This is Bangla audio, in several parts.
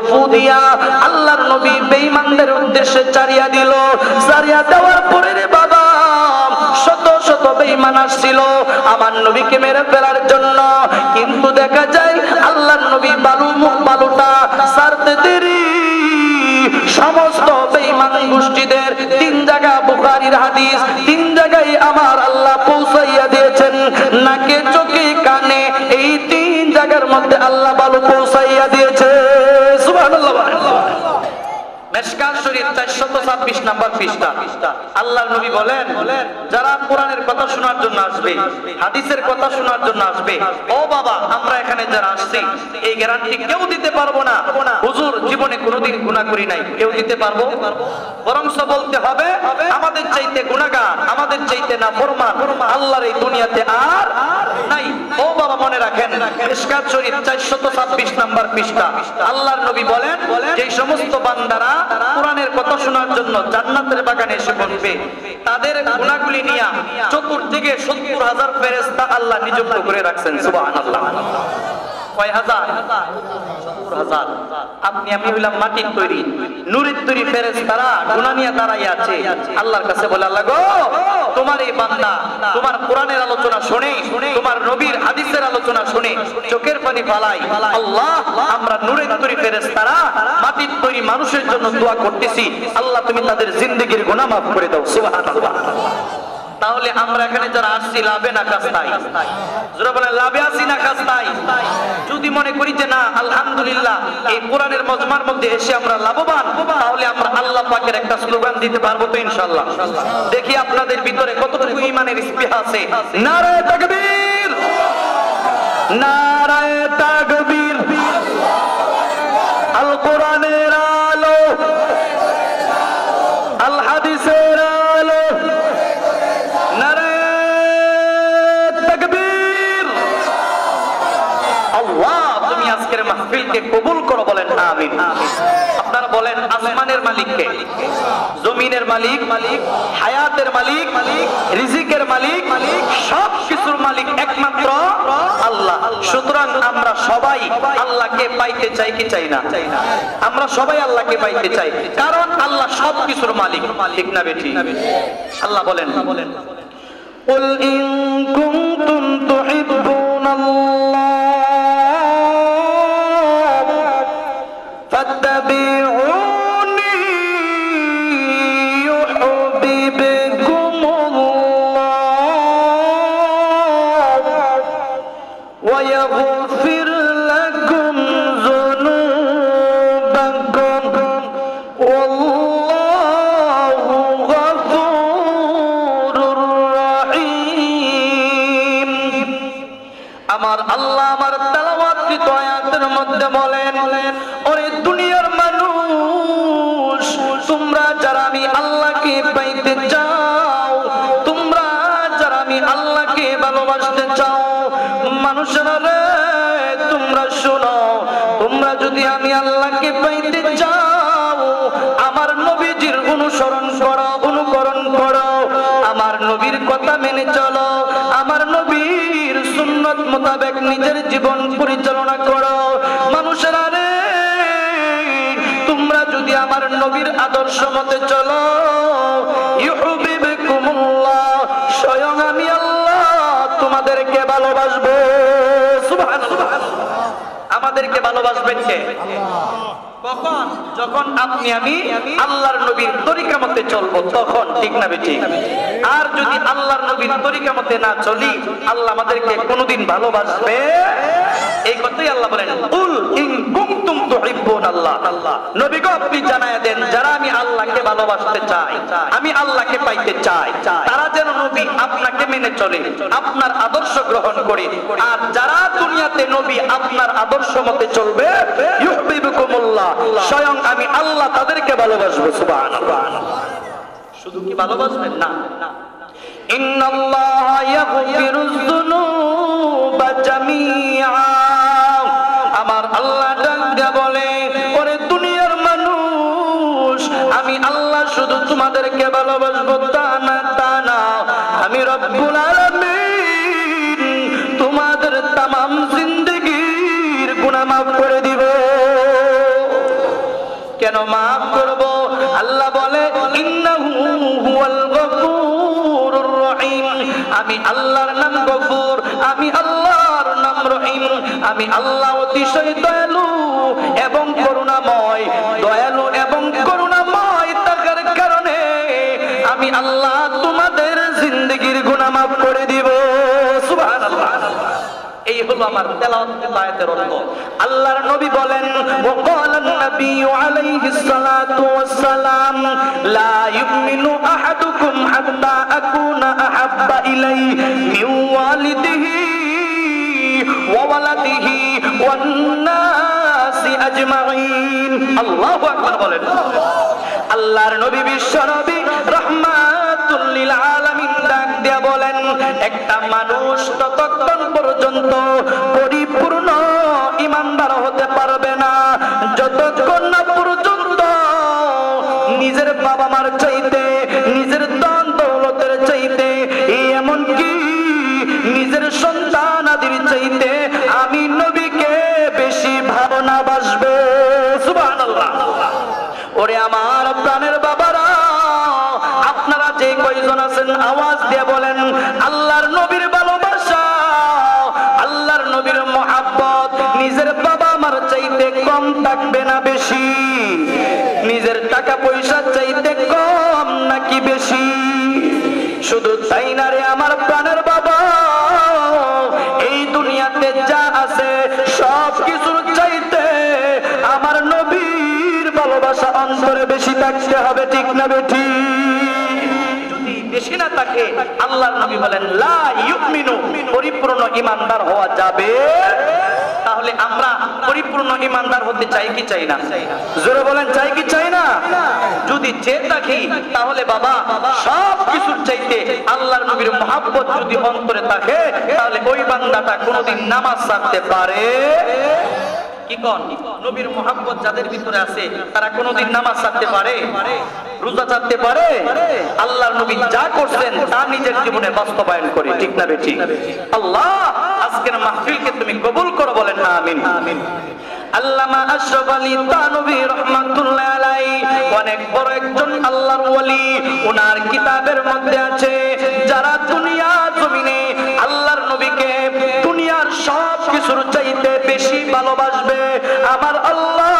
ফু দিয়া আল্লাহর নবী বেঈমানদের উদ্দেশ্যে চারিয়া দিল। চারিয়া দেওয়ার পরে রে বাবা শত শত বেঈমান আসছিল আমার নবীকে মেরে ফেলার জন্য, কিন্তু দেখা যায় আল্লাহর নবী বালুটা ছাড়তে দেরি সমস্ত বেঈমান গোষ্ঠীদের তিন জায়গা বুখারীর হাদিস, তিন জায়গায় আমার আল্লাহ পৌঁছাইয়া দিয়েছেন। নাকে চোখে কানে এই তিন জায়গার মধ্যে আল্লাহ বালু পৌঁছাইয়া দিয়েছে। সুবহানাল্লাহ। মেশকাত শরীফ 426 নাম্বার পৃষ্ঠা আল্লাহর নবী বলেন, যারা কোরআনের কথা শোনার জন্য আসবে, হাদিসের কথা শোনার জন্য আসবে, ও বাবা আমরা এখানে যারা আসছি এই গ্যারান্টি কেউ দিতে পারবো না হুজুর জীবনে কোনোদিন গুনাহ করি নাই, কেউ দিতে পারবো? বরংস বলতে হবে আমাদের চাইতে গুনাহগার, আমাদের চাইতে নাফরমান আল্লাহর এই দুনিয়াতে আর নাই। ও বাবা মনে রাখেন, মেশকাত শরীফ 426 নাম্বার পৃষ্ঠা আল্লাহর নবী বলেন, যে সমস্ত বান্দারা কোরআনের কথা শোনার জন্য জান্নাতের বাগানে এসে বসবে তাদের গুনাহগুলি নিয়ে চতুর্দিকে 70,000 ফেরেশতা আল্লাহ নিযুক্ত করে রাখছেন। সুবহানাল্লাহ। কয় হাজার? 70,000। আপনি আমি হইলাম মাটির তৈরি, নূরের তৈরি ফেরেশতারা গুনাহ নিয়ে দাঁড়াই আছে আল্লাহর কাছে বলে, আল্লাহ গো তোমার এই বান্দা তোমার কোরআনের আলোচনা শুনে, তোমার নবীর হাদিসের আলোচনা শুনে চোখের পানি ফালাই, আল্লাহ আমরা নূরের তৈরি ফেরেশতারা মাটির তৈরি মানুষের জন্য দোয়া করতেছি, আল্লাহ তুমি তাদের জিন্দেগীর গুনাহ মাফ করে দাও। সুবহানাল্লাহ। তাহলে আমরা এখানে যারা আসছি লাভে না কাস্তাই? যারা বলে লাভে আসি না কাস্তাই? যদি মনে করি যে না আলহামদুলিল্লাহ এই কোরআনের মজমার মধ্যে এসে আমরা লাভবান, তাহলে আমরা আল্লাহ পাকের একটা স্লোগান দিতে পারবো তো ইনশাআল্লাহ? দেখি আপনাদের ভিতরে কতটুকু ঈমানের স্পৃহা আছে। নারায়ে তাকবীর, নারায়ে তাকবীর, আল কোরআনের আলো, আল হাদিসের আলো, নারায়ে তাকবীর। আল্লাহ তুমি আজকের মাহফিলকে কবুল করো, বলেন আমিন। আপনারা বলেন আসমানের মালিক কে? জমিনের মালিক, হায়াতের মালিক, রিজিকের মালিক, সব কিছুর মালিক একমাত্র আল্লাহ। সুতরাং আমরা সবাই আল্লাহকে পাইতে চাই কি চাই না? আমরা সবাই আল্লাহকে পাইতে চাই, কারণ আল্লাহ সব কিছুর মালিক, ঠিক না বেঠিক? আল্লাহ বলেন, কুল ইন কুনতুম তুহিব্বুনাল্লাহ ফাত্তাবিউনি ইউহিব্বুকুমুল্লাহ ওয়া ইয়াগফির লাকুম যুনুবাকুম ওয়াল্লাহু গফুরুর রহিম। আমার আল্লাহ আমার তেলাওয়াতকৃত আয়াতের মধ্যে বলেন, ওরে দুনিয়ার মানুষ তোমরা যারা আমি আল্লাহকে পাইতে চাও, তোমরা যারা আমি আল্লাহকে ভালোবাসতে চাও, মানুষেরা রে তোমরা শোনো, তোমরা যদি আমি আল্লাহকে পাইতে চাও আমার নবীজির অনুসরণ করো, অনুকরণ করো, আমার নবীর কথা মেনে চলো, আমার নবীর সুন্নাত মোতাবেক নিজের জীবন পরিচালনা করো। মানুষেরা রে তোমরা যদি আমার নবীর আদর্শ মতে চলো, ইউহিব্বুকুমুল্লাহ স্বয়ং আমি আল্লাহ তোমাদেরকে ভালোবাসবো। সুবহানাল্লাহ। আমাদেরকে ভালোবাসবেন কে? কখন? যখন আপনি আমি আল্লাহর নবীর তরিকা মতে চলবো তখন, ঠিক না বেঠিক? আর যদি আল্লাহর নবীর তরিকা মতে না চলি আল্লাহ আমাদেরকে কোনোদিন ভালোবাসবে? এই কথাই আল্লাহ বলেন, কুল ইন কুনতুম তুহিব্বুনাল্লাহ। নবী গো আপনি জানায়া দেন যারা আমি আল্লাহকে ভালোবাসতে চাই, আমি আল্লাহকে পাইতে চাই, তারা যেন নবী আপনাকে মেনে চলে, আপনার আদর্শ গ্রহণ করে। আর যারা দুনিয়াতে নবী আপনার আদর্শ মতে চলবে, ইউহিব্বুকুমুল্লাহ স্বয়ং আমি আল্লাহ তাদেরকে ভালোবাসবো। সুবহানাল্লাহ। শুধু কি ভালোবাসবেন না, ইন্নাল্লাহা ইয়াগফিরুয যুনুবা জামিআ। আমার আল্লাহ ডাক দিয়া বলে, ওরে দুনিয়ার মানুষ আমি আল্লাহ শুধু তোমাদেরকে ভালোবাসবো তা না, তা না, আমি রব্বুল আলামিন তোমাদের তামাম জিন্দেগীর গুনাহ মাফ করে দিব। মাফ করব। আল্লাহ বলে ইন্নাহু হুয়াল গফুরুর রহিম, আমি আল্লাহর নাম গফুর, আমি আল্লাহর নাম রহিম। আমি আল্লাহ অতিশয় দয়ালু এবং করুণাময়। দয়ালু এবং করুণাময় থাকার কারণে আমি আল্লাহ তোমাদের জিন্দেগির গুনাহ মাফ করে দিব। সুবহানাল্লাহ। এই হলো আমার তেলাওয়াত আয়াতের অর্থ। আল্লাহর নবী বলেন ওয়াকালান নবিয়্যু আলাইহিস সালাতু ওয়াস সালাম লা ইউমিনু আহাদুকুম হাত্তা আকুনা আহাব্বা ইলাইহি মিন ওয়ালিদিহি ওয়া ওয়ালাদিহি ওয়ান নাসি আজমাইন। আল্লাহু আকবার বলেন। আল্লাহর নবী বিশ্ব নবী রাহমাতুল লিল আলামিন ডাক দিয়া বলেন একটা মানুষ ততক্ষণ পর্যন্ত পরিপূর্ণ ঈমানদার হতে পারবে না যতক্ষণ না পর্যন্ত নিজের বাবা মার চাইতে, নিজের ধন দৌলতের চাইতে, এমনকি নিজের সন্তান আদির চাইতে আমি নবীকে বেশি ভালোবাসবে। সুবহানাল্লাহ। ওরে আমার প্রাণের বাবারা, আপনারা যে কয়জন আছেন আওয়াজ দিয়ে বলেন আল্লাহর নবীর ভালোবাসা, আল্লাহর নবীর মহব্বত নিজের বাবা মার চাইতে কম থাকবে না বেশি? নিজের টাকা পয়সা চাইতে কম নাকি বেশি? শুধু তাই না রে আমার প্রাণের বাবা, এই দুনিয়াতে যা আছে সব কিছুর চাইতে আমার নবীর ভালোবাসা অন্তরে বেশি থাকতে হবে, ঠিক না বেঠি? যদি বেশি না থাকে আল্লাহর নবী বলেন লা ইউমিনু, পরিপূর্ণ ঈমানদার হওয়া যাবে। তাহলে আমরা পরিপূর্ণ ঈমানদার হতে চাই কি চাই না? জোরে বলেন চাই কি চাই না? যদি চেয়ে থাকি তাহলে বাবা সব কিছুর চাইতে আল্লাহর নবীর মহব্বত যদি অন্তরে থাকে তাহলে ওই বান্দাটা কোনোদিন নামাজ ছাড়তে পারে কি? কোন নবীর মহব্বত যাদের ভিতরে আছে তারা কোনোদিন নামাজ ছাড়তে পারে? রোজা ছাড়তে পারে? আল্লাহর নবী যা করছেন তা নিজের জীবনে বাস্তবায়ন করে, ঠিক না বেঠিক? আল্লাহ আজকের মাহফিলকে তুমি কবুল করো, বলেন আমিন। আল্লামা আশরাফ আলী থানভী রাহমাতুল্লাহ আলাইহি অনেক বড় একজন আল্লাহর ওলি। ওনার কিতাবের মধ্যে আছে যারা দুনিয়া জমিনে আল্লাহর নবীকে দুনিয়ার সব কিছুর চাইতে বেশি ভালোবাসবে আমার আল্লাহ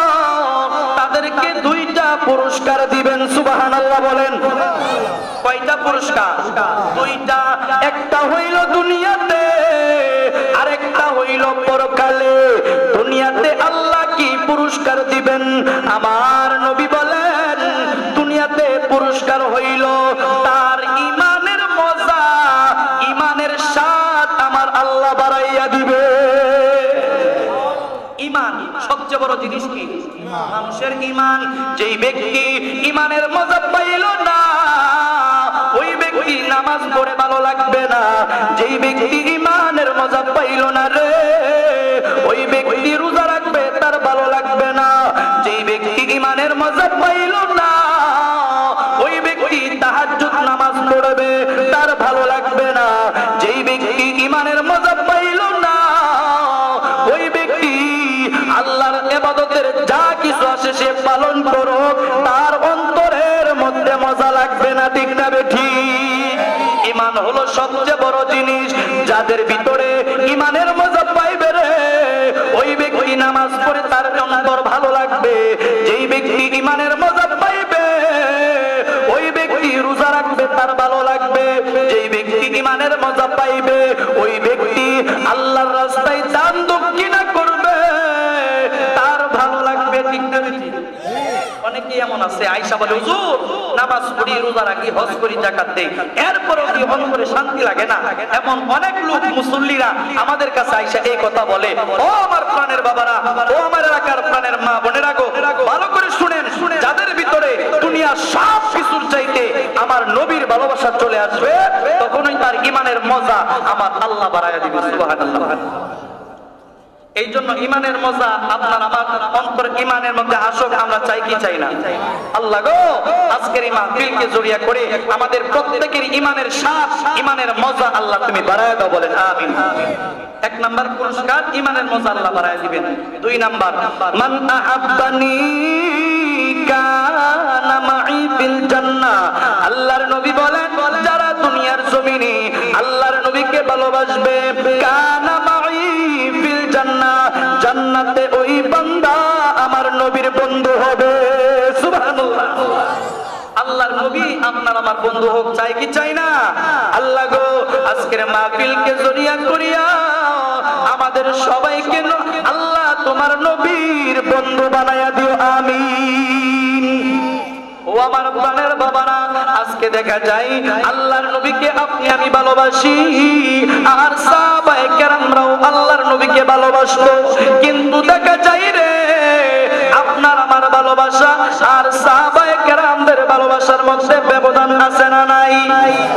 তাদেরকে দুইটা পুরস্কার দিবেন। সুবহানাল্লাহ বলেন। কয়টা পুরস্কার? দুইটা। একটা হইল দুনিয়াতে, আরেকটা হইল পরকালে। দুনিয়াতে আল্লাহ কি পুরস্কার দিবেন? আমার নবী বলেন দুনিয়াতে পুরস্কার হইল তার ঈমানের মজা, ঈমানের স্বাদ আমার আল্লাহ বাড়াইয়া দিবে। ঈমান সবচেয়ে বড় জিনিস কি? মানুষের ঈমান। যেই ব্যক্তি ঈমানের মজা পাইল না ওই ব্যক্তি নামাজ পড়ে ভালো লাগবে না। যেই ব্যক্তি ঈমানের মজা পাইল না রে ওই ব্যক্তি রোজা রাখবে তার ভালো লাগবে না। যেই ব্যক্তি ঈমানের মজা পাইল না ওই ব্যক্তি তাহাজ্জুদ নামাজ পড়বে তার ভালো লাগবে না। যেই ব্যক্তি ঈমানের মজা পাইল না ওই ব্যক্তি আল্লাহর ইবাদতের যা কিছু আছে সে পালন করুক তার অন্তরের মধ্যে মজা লাগবে না, ঠিক না বেঠিক? ঈমান হলো সবচেয়ে বড় জিনিস। যাদের ভিতরে ঈমানের মজা পাইবে রে ওই ব্যক্তি নামাজ পড়ে তার অন্তর ভালো লাগবে। যেই ব্যক্তি ঈমানের মজা পাইবে ওই ব্যক্তি রোজা রাখবে তার ভালো লাগবে। যেই ব্যক্তি ঈমানের মজা পাইবে ওই ব্যক্তি আল্লাহর রাস্তায় দান দক্ষিণা করবে তার ভালো লাগবে, ঠিক না বেঠিক? অনেকে এমন আছে আয়েশা বলে হুজুর নামাজ পড়ি, রোজা রাখি, হজ করি, যাকাত দেই, এরপরও কি অন্তরে শান্তি লাগে না? এমন অনেক লোক মুসল্লিরা আমাদের কাছে আয়েশা এই কথা বলে। ও আমার প্রাণের বাবারা, ও আমার এলাকার প্রাণের মা বোনেরা গো, ভালো করে শুনেন, যাদের ভিতরে দুনিয়ার সব কিছুর চাইতে আমার নবীর ভালোবাসা চলে আসবে তখনই তার ঈমানের মজা আমার আল্লাহ বাড়াইয়া দিবে। সুবহানাল্লাহ। এই জন্য ঈমানের মজা আপনার আমার অন্তর ঈমানের মধ্যে আসুক, আমরা চাই কি চাই না? আল্লাহ গো আজকের এই মাহফিলকে জড়িয়ে করে আমাদের প্রত্যেকের ঈমানের স্বাদ, ঈমানের মজা আল্লাহ তুমি বাড়ায় দাও, বলেন আমিন। এক নাম্বার পুরস্কার ঈমানের মজা আল্লাহ বাড়ায় দিবেন। দুই নাম্বার মান আহাব্বানি কানা মাই ফিল জান্নাহ। আল্লাহর নবী বলেন, যারা দুনিয়ার জমিনে আল্লাহর নবীকে ভালোবাসবে, কানা মাই ফিল জান্নাহ, জান্নাতে ওই বান্দা আমার নবীর বন্ধু হবে। সুবহানাল্লাহ। আল্লাহর নবী আপনার আমার বন্ধু হোক, চাই কি চাই না? আল্লাহ গো, আজকের মাহফিলকে জড়িয়া করিয়া আমাদের সবাইকে আল্লাহ তোমার নবীর বন্ধু বানায়া দিও, আমিন। ও আমার প্রাণের বাবারা, আজকে দেখা যায় আল্লাহর নবীকে আপনি আমি ভালোবাসি, আর সাহাবায়ে কেরামরাও আল্লাহর নবীকে ভালোবাসতো, কিন্তু দেখা যায় রে আপনার আমার ভালোবাসা আর সাহাবায়ে কেরামদের ভালোবাসার মধ্যে ব্যবধান আছে না নাই?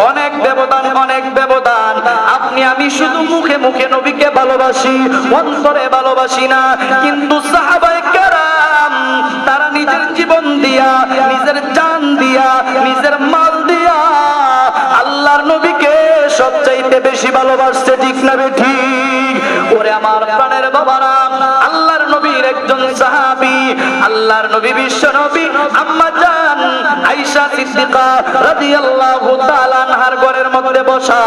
অনেক ব্যবধান, অনেক ব্যবধান। আপনি আমি শুধু মুখে মুখে নবীকে ভালোবাসি, অন্তরে ভালোবাসি না, কিন্তু সাহাবায়ে কেরাম তারা নিজের জীবন দিয়া, নিজের জান দিয়া, নিজের মাল দিয়া আল্লাহর নবীকে সবচাইতে বেশি ভালোবাসছে, ঠিক না বেঠিক? ওরে আমার প্রাণের বাবারা, আল্লাহর নবীর একজন সাহাবী, আল্লাহর নবী বিশ্ব নবী আম্মা জান আয়েশা সিদ্দিকা রাদিয়াল্লাহু তাআলা আনহার ঘরের মধ্যে বসা,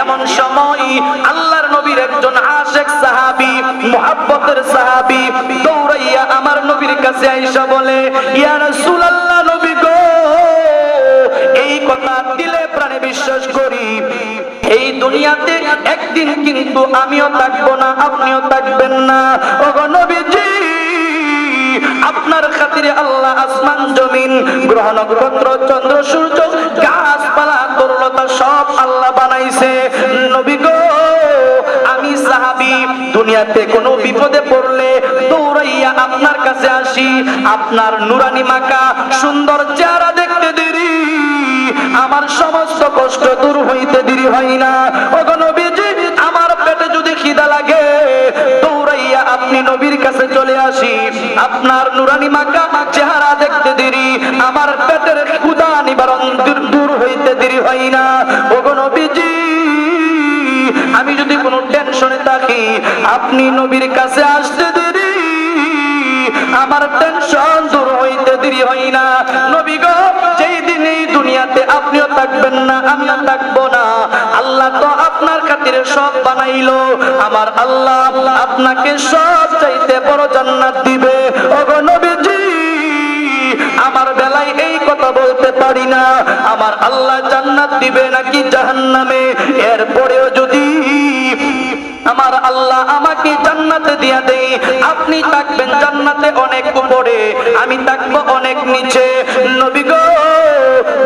এমন সময় আল্লাহর নবীর একজন আশিক সাহাবী, মুহাব্বতের সাহাবী দৌড়াইয়া আমার নবীর কাছে আয়েশা বলে, ইয়া রাসূলুল্লাহ, নবী গো, এই কথা দিলে প্রাণে বিশ্বাস করি, এই দুনিয়াতে একদিন কিন্তু আমিও থাকবো না, আপনিও থাকবেন না। ওগো নবীজি, আপনার খাতিরে আল্লাহ আসমান জমিন, গ্রহ নক্ষত্র, চন্দ্র সূর্য, গাছপালা, তরুলতা সব আল্লাহ বানাইছে। নবী গো, আমি সাহাবী দুনিয়াতে কোনো বিপদে পড়লে দৌড়াইয়া আপনার কাছে আসি, আপনার নুরানি মাকা সুন্দর চেহারা দেখতে দেরি, আমার সমস্ত কষ্ট দূর হইতে দেরি হয় না। ওগো নবীজি, আমার পেটে যদি খিদা লাগে দৌড়াইয়া আপনি নবীর কাছে চলে আসি, আপনার নুরানি মাকা চেহারা দেখতে দেরি, আমার পেটের ক্ষুধা নিবারণ দূর হইতে দেরি হয় না। ওগো নবীজি, আমি যদি কোনো টেনশনে থাকি আপনি নবীর কাছে আসতে দেরি, আমার টেনশন দূর হইতে দেরি হয় না। নবী গো, যেই দিন এই দুনিয়াতে আপনিও থাকবেন না, আমিও থাকবো না, আল্লাহ তো আপনার খাতিরে সব বানাইলো, আমার আল্লাহ আপনাকে সব চাইতে বড় জান্নাত দিবে। ওগো নবীজি, আমার বেলায় এই কথা বলতে পারি না আমার আল্লাহ জান্নাত দিবে নাকি জাহান্নামে, এরপরেও যদি আমার আল্লাহ আমাকে জান্নাতে দিয়া দেই, আপনি থাকবেন জান্নাতে অনেক উপরে, আমি থাকবো অনেক নিচে। নবী গো,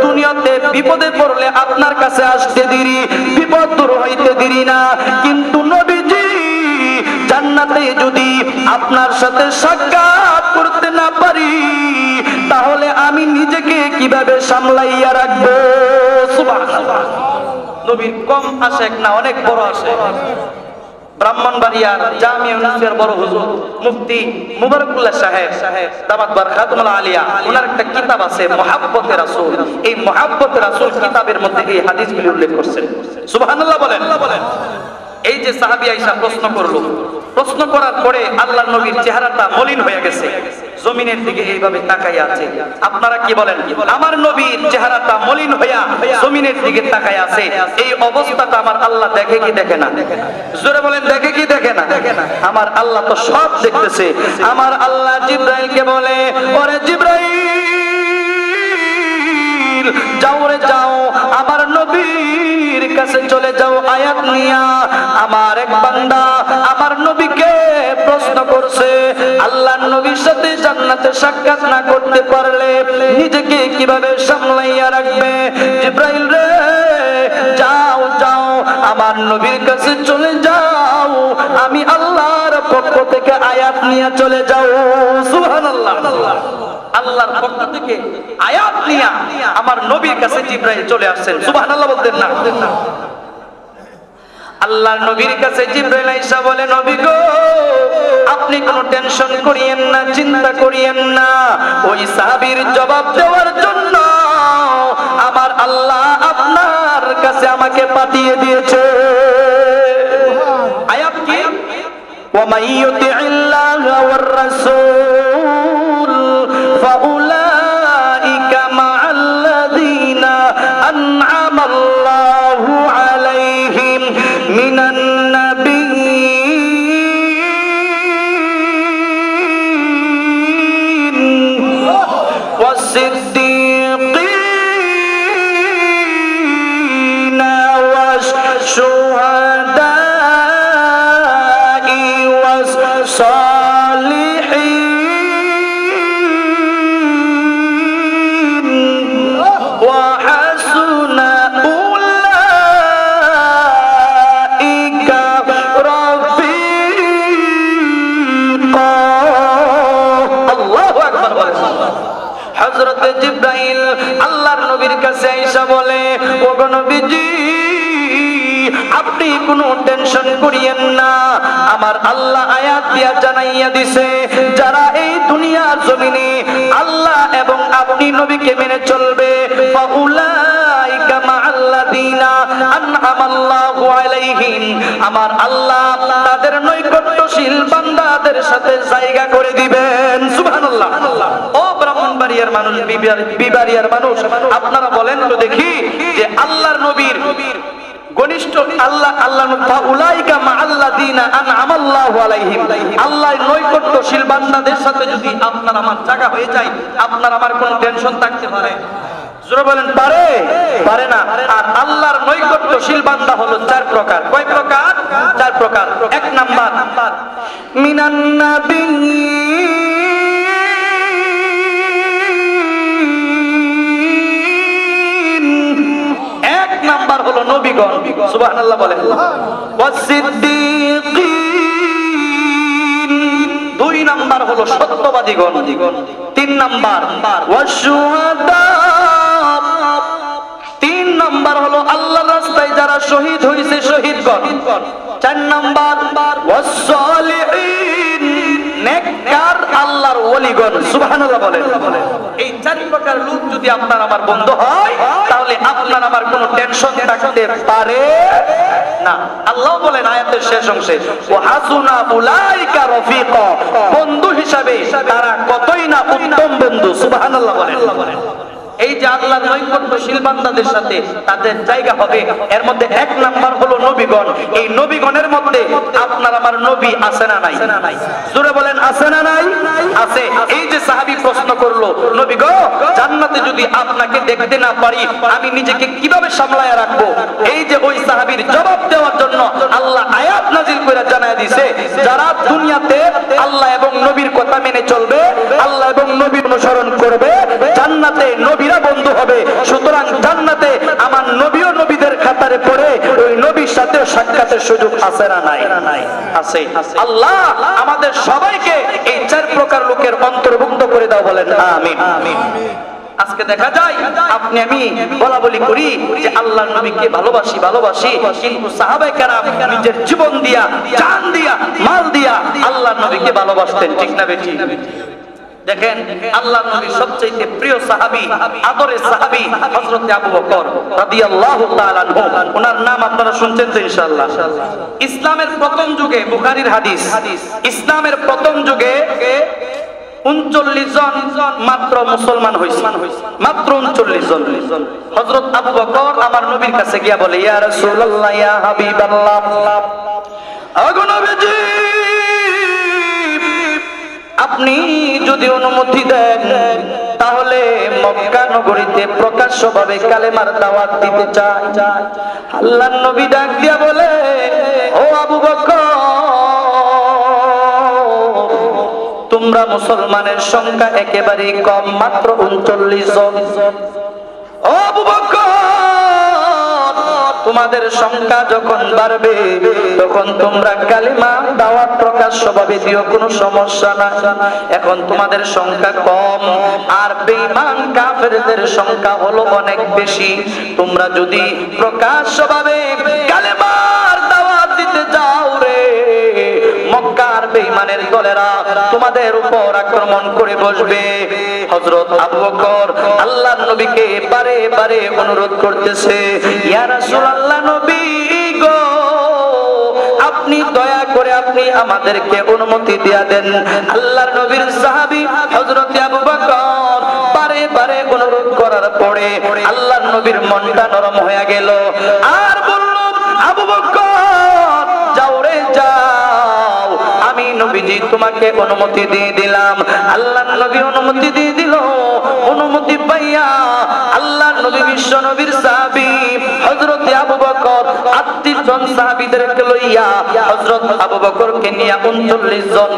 দুনিয়াতে বিপদে পড়লে আপনার কাছে আসতে দেরি, বিপদ দূর হইতে দেরি না, কিন্তু নবীজি জান্নাতে যদি আপনার সাথে সাক্ষাৎ করতে না পারি, তাহলে আমি নিজেকে কিভাবে সামলাইয়া রাখবো? সুবহানাল্লাহ। নবীর কম আশেক না, অনেক বড় আশেক। ব্রাহ্মণবাড়িয়ার জামিয়া ইউনিভার্সিটির বড় হুজুর মুফতি মুবারকুল্লাহ সাহেব দামাত বারকাতুল আলিয়া, ওনার একটা কিতাব আছে মুহাব্বতে রাসূল। এই মুহাব্বতে রাসূল কিতাবের মধ্যে এই হাদিসগুলি উল্লেখ করেছেন। সুবহানাল্লাহ বলেন। এই যে সাহাবী আয়েশা প্রশ্ন করলো, প্রশ্ন করার পরে আল্লাহর নবীর চেহারাটা মলিন হয়ে গেছে, জমিনের দিকে এইভাবে তাকাই আছে। আপনারা কি বলেন? আমার নবীর চেহারাটা মলিন হইয়া জমিনের দিকে তাকাই আছে, এই অবস্থাটা আমার আল্লাহ দেখে কি দেখে না? জোরে বলেন, দেখে কি দেখে না? আমার আল্লাহ তো সব দেখতেছে। আমার আল্লাহ জিবরাইলকে বলে, ওরে জিবরাইল, যাও রে যাও, আমার নবীর কাছে চলে যাও আয়াত নিয়া। আমার এক বান্দা আমার নবীকে প্রশ্ন করছে, আল্লাহর নবীর সাথে জান্নাতে সাক্ষাৎ না করতে পারলে নিজেকে কিভাবে সামলাইয়া রাখবে? জিবরাইল রে, যাও যাও, আমার নবীর কাছে চলে যাও, আমি আল্লাহর পক্ষ থেকে আয়াত নিয়ে চলে যাও। সুবহানাল্লাহ। আল্লাহর পক্ষ থেকে আয়াত নিয়া আমার নবীর কাছে জিবরাইল চলে আসছেন। সুবহানাল্লাহ বলতেন না? আল্লাহর নবীর কাছে জিবরাইল আয়েশা বলে, নবী গো, আপনি কোনো টেনশন করিয়েন না, চিন্তা করিয়েন না। ওই সাহাবীর জবাব দেওয়ার জন্য আমার আল্লাহ আপনার কাছে আমাকে পাঠিয়ে দিয়েছে। আয়াত কি? ওয়া মাইয়ুতিইল্লাহা ওয়ার রাসূল ফাউলা والصديقين والشهداء والصالحين وحسن أولئك رفيقا الله أكبر হযরত জিবরাইল আল্লাহর নবীর কাছে আয়েশা বলে ওগো নবীজি আপনি কোনো টেনশন করিয়েন না আমার আল্লাহ আয়াত দিয়া জানাইয়া দিছে যারা এই দুনিয়ার জমিনে আল্লাহ এবং আপনি নবীকে মেনে চলবে ফাউলাইকা মাআল্লাযিনা আনআমাল্লাহু আলাইহিম আমার আল্লাহ তাদের নৈকট্যশীল বান্দাদের সাথে জায়গা করে দিবেন সুবহানাল্লাহ ও ব্রাহ্মণবাড়িয়ার মানুষ বিবাড়িয়ার মানুষ আপনারা বলেন তো দেখি যে আল্লাহর নবীর ঘনিষ্ঠ আল্লাহ ফাউলাইকা মাআল্লাযিনা আনআমাল্লাহু আলাইহিম আল্লাহর নৈকট্যশীল বান্দাদের সাথে যদি আপনার আমার জায়গা হয়ে যায় আপনার আমার কোনো টেনশন থাকতে পারে জোরে বলেন পারে না আর আল্লাহর নৈকট্যশীল বান্দা হলো চার প্রকার কয় প্রকার চার প্রকার এক নাম্বার মিনান নাবিয়্যিন এক নাম্বার হলো নবীগণ সুবহানাল্লাহ বলেন ওয়াসিদ্দিকিন দুই নাম্বার হলো সত্যবাদীগণ তিন নাম্বার ওয়াশুহাদা তিন নাম্বার হলো আল্লাহর রাস্তায় যারা শহীদ হয়েছে শহীদগণ চার নাম্বার ওয়াসসালিহিন নেককার আল্লাহর ওলিগণ সুবহানাল্লাহ বলেন এই চার প্রকার লোক যদি আপনার আমার বন্ধু হয় তাহলে আপনার আমার কোনো টেনশন থাকতে পারে না আল্লাহ বলেন আয়াতের শেষ অংশে ওয়া হাসুনা উলাইকা রফিকা বন্ধু হিসাবে তারা কতই না উত্তম বন্ধু সুবহানাল্লাহ বলেন এই যে আল্লাহর নৈকট্যশীল বান্দাদের সাথে তাদের জায়গা হবে এর মধ্যে এক নাম্বার হলো নবীগণ এই নবীগণের মধ্যে আপনার আমার নবী আছে না নাই জোরে বলেন আছে না নাই আছে এই যে সাহাবী প্রশ্ন করলো নবী গো জান্নাতে যদি আপনাকে দেখতে না পারি আমি নিজেকে কিভাবে সামলায়া রাখবো এই যে ওই সাহাবীর জবাব দেওয়ার জন্য আল্লাহ আয়াত নাযিল করে জানায় দিয়েছে যারা দুনিয়াতে আল্লাহ এবং নবীর কথা মেনে চলবে আল্লাহ এবং নবী অনুসরণ করবে জান্নাতে নবীরা বন্ধু হবে সুতরাং জান্নাতে আমার নবী ও নবীদের খাতারে পড়ে ওই নবীর সাথে সাক্ষাতের সুযোগ আছে না নাই আছে আল্লাহ আমাদের সবাইকে এই চার প্রকার লোকের অন্তর্ভুক্ত করে দাও বলেন আমিন আজকে দেখা যায় আপনি আমি বলা বলি করি যে আল্লাহর নবীকে ভালোবাসি কিন্তু সাহাবায়ে কেরাম নিজের জীবন দিয়া জান দিয়া মাল দিয়া আল্লাহর নবীকে ভালোবাসতেন ঠিক না বেঠি দেখেন আল্লাহর নবীর সবচেয়ে প্রিয় সাহাবী আদরের সাহাবী হযরত আবু বকর রাদিয়াল্লাহু তাআলা আনহু ওনার নাম আপনারা শুনছেন তো ইনশাআল্লাহ ইসলামের প্রথম যুগে বুখারীর হাদিস ইসলামের প্রথম যুগে 39 জন মাত্র মুসলমান হইছে মাত্র 39 জন হযরত আবু বকর আমার নবীর কাছে গিয়া বলে ইয়া রাসূলুল্লাহ ইয়া হাবিবাল্লাহ আগো নবীজি আপনি যদি অনুমতি দেন তাহলে মক্কা নগরীতে প্রকাশ্যভাবে কালেমার দাওয়াত দিতে চাই আল্লাহর নবী ডাক দিয়া বলে ও আবু বকর তোমরা মুসলমানের সংখ্যা একেবারে কম মাত্র 39 জন ও আবু বকর তোমাদের সংখ্যা যখন বাড়বে তখন তোমরা কালিমা দাওয়াত প্রকাশ্যভাবে দিও কোনো সমস্যা না এখন তোমাদের সংখ্যা কম আর বেঈমান কাফেরদের সংখ্যা হলো অনেক বেশি তোমরা যদি প্রকাশ্যভাবে কালিমার দাওয়াত দিতে যাও রে মক্কার বেঈমানের দলেরা তোমাদের উপর আক্রমণ করে বসবে হযরত আবু বকর আল্লাহর নবীকে বারে বারে অনুরোধ করতেছে ইয়া রাসূলুল্লাহ নবী গো আপনি দয়া করে আপনি আমাদেরকে অনুমতি দিয়া দেন আল্লাহর নবীর সাহাবী হযরত আবু বকর বারে বারে অনুরোধ করার পরে আল্লাহর নবীর মনটা নরম হয়ে গেল আর বলল আবু বকর যাও রে যাও আমি নবীজি নবীজি তোমাকে অনুমতি দিয়ে দিলাম। আল্লাহর নবী অনুমতি দিয়ে দিল। অনুমতি পাইয়া আল্লাহর নবী বিশ্ব নবীর সাহাবী হযরত আবু বকর 38 জন সাহাবীদেরকে লইয়া হযরত আবু বকরকে নিয়ে 39 জন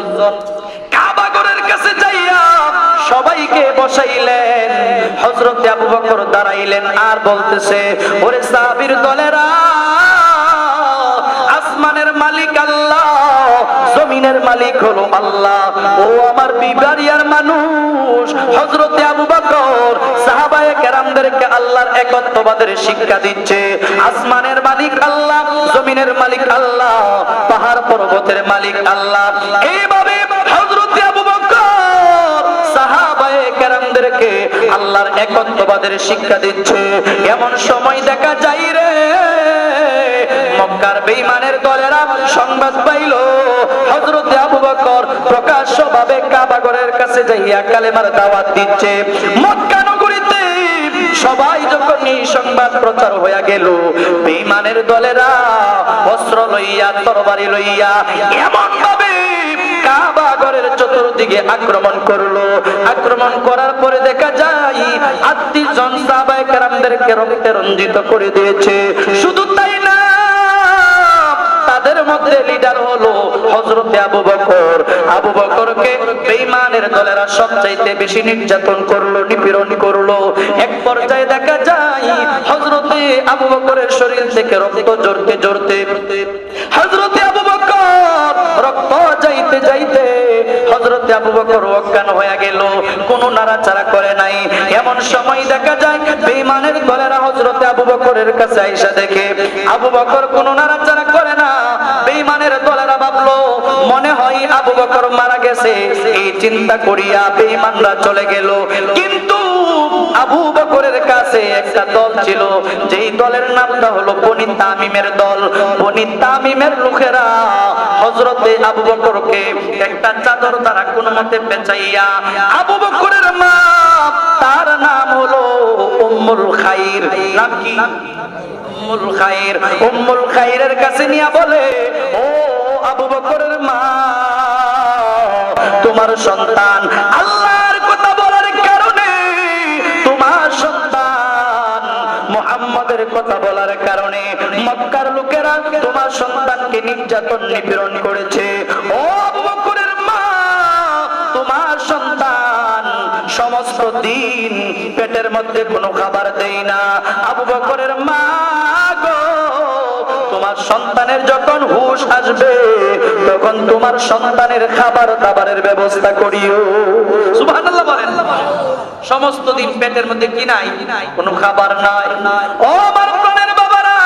কাবা ঘরের কাছে যাইয়া সবাইকে বসাইলেন। হযরত আবু বকর দাঁড়াইলেন আর বলতেছে, ওরে সাহাবীর দলেরা, আসমানের মালিক আল্লাহ, জমিনের মালিক হলো আল্লাহ। ও আমার বিবারিয়ার মানুষ, হযরত আবু বকর সাহাবায়ে কেরামদেরকে আল্লাহর একত্ববাদের শিক্ষা দিচ্ছে। আসমানের মালিক আল্লাহ, জমিনের মালিক আল্লাহ, পাহাড় পর্বতের মালিক আল্লাহ। এইভাবে হযরত আবু বকর সাহাবায়ে কেরামদেরকে আল্লাহর একত্ববাদের শিক্ষা দিচ্ছে। এমন সময় দেখা যায় রে, মক্কার বেঈমানের দলেরা সংবাদ পাইল হযরত আবু বকর প্রকাশ্যভাবে কাবা ঘরের কাছে যাইয়া কালেমার দাওয়াত দিচ্ছে। মক্কা নগরীতে সবাই যখন এই সংবাদ প্রচার হইয়া গেল, বেঈমানের দলেরা অস্ত্র লইয়া, তরবারি লইয়া এমন ভাবে কাবা ঘরের চতুর্দিকে আক্রমণ করলো। আক্রমণ করার পরে দেখা যায় 38 জন সাহাবায়ে কেরামদেরকে রক্তে রঞ্জিত করে দিয়েছে। শুধু তাই না, তাদের মধ্যে লিডার হলো হযরত আবু বকর। আবু বকরকে বেঈমানের দলেরা সবচাইতে বেশি নির্যাতন করলো, নিপীড়ন করলো। এক পর্যায়ে দেখা যায় হযরত আবু বকরের শরীর থেকে রক্ত ঝরতে ঝরতে হযরত আবু বকর রক্ত যাইতে যাইতে হযরত আবু বকর অজ্ঞান হয়ে গেল, কোনো নাড়াচাড়া করে নাই। এমন সময় দেখা যায় বেঈমানের দলেরা হযরত আবু বকরের কাছে আইসা দেখে আবু বকর কোনো নাড়াচাড়া করে না। বেঈমানের দলেরা ভাবলো মনে হয় আবু বকর মারা গেছে, এই চিন্তা করিয়া বেঈমানরা চলে গেল। কিন্তু আবু বকরের কাছে একটা দল ছিল, যেই দলের নামটা হলো বনি তামিমের দল। বনি তামিমের লোকেরা হযরতে আবু বকরকে একটা চাদর দ্বারা কোনো মতে পেঁচাইয়া, আবু বকরের মা, তার নাম হলো উম্মুল খাইর, নাম কি? উম্মুল খাইর। উম্মুল খাইরের কাছে নিয়ে বলে, ও আবু বকরের মা, তোমার সন্তান আল্লাহর কথা বলার কারণে, তোমার সন্তান মুহাম্মাদের কথা বলার কারণে মক্কার লোকেরা তোমার সন্তানকে নির্যাতন নিপীড়ন করেছে। ও আবু বকরের মা, তোমার সন্তান সমস্ত দিন পেটের মধ্যে কোনো খাবার দেয় না। আবু বকরের মা গো, তোমার সন্তানের যখন হুঁশ আসবে তখন তোমার সন্তানের খাবার দাবারের ব্যবস্থা করিও। সুবহানাল্লাহ বলেন। সমস্ত দিন পেটের মধ্যে কি নাই? কোনো খাবার নাই। ও আমার প্রাণের বাবারা,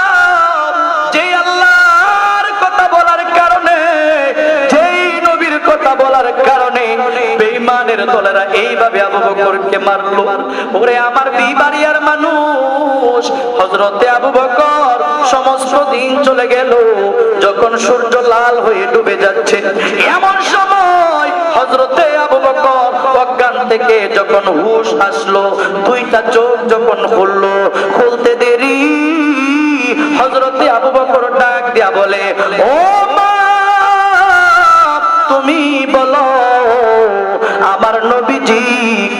যেই আল্লাহর কথা বলার কারণে, যেই নবীর কথা বলার কারণে বেঈমানের দলেরা এইভাবে আবু বকরকে মারলো। ওরে আমার বিবারিয়ার মানুষ, হযরতে আবু বকর সমস্ত দিন চলে গেল। যখন সূর্য লাল হয়ে ডুবে যাচ্ছে, এমন সময় হযরতে আবু বকর অজ্ঞান থেকে যখন হুঁশ আসলো, দুইটা চোখ যখন খুললো, খুলতে দেরি হযরতে আবু বকর ডাক দিয়া বলে, ও মা, তুমি বলো আমার নবীজি